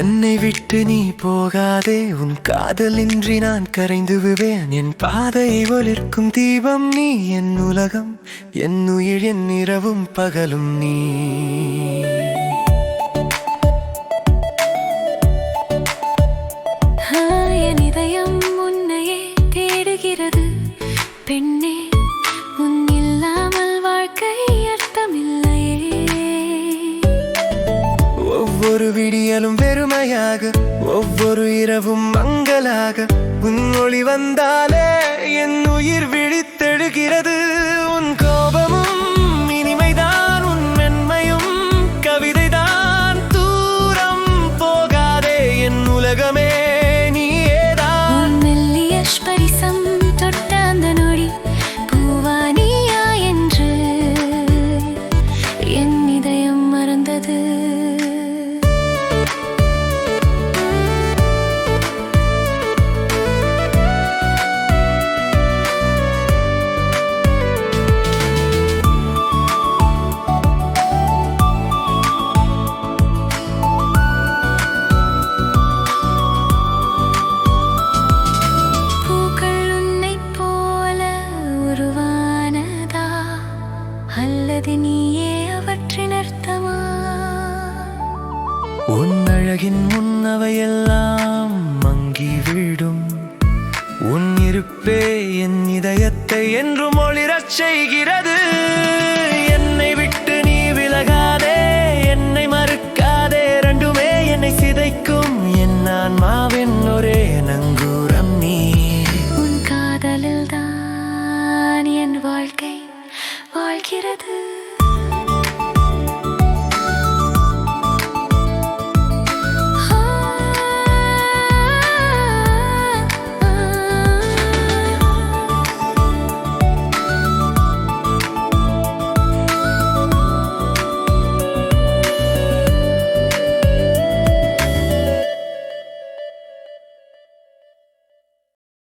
என்னை விட்டு நீ போகாதே, உன் காதலின்றி நான் கரைந்து விடுவேன். என் பாதையை ஒளிர்க்கும் தீபம் நீ, என் உலகம், என் உயிர், என் இரவும் பகலும் நீ. என் இதயம் உன்னையே தேடுகிறது பெண்ணே, உன் இல்லாமல் வாழ்க்கை அர்த்தமில்லையே. ஒவ்வொரு விடியலும் வெறுமையாக, ஒவ்வொரு இரவும் மங்கலாக, உன் ஒளி வந்தாலே என் உயிர் விழித்தெழுகிறது. உன் கோபமும் இனிமைதான், உன் மென்மையும் கவிதைதான். தூரம் போகாதே என் உலகமே, நீயேதான். மெல்லிய ஸ்பரிசம் தொட்ட அந்த நொடி பூவானியா என்று என் இதயம் மறந்தது. அல்லது நீயே அவற்றின் அர்த்தமா? உன் அழகின் முன்னவையெல்லாம் மங்கிவிடும். உன் இருப்பே என் இதயத்தை என்றும் ஒளிரச் செய்கிறது.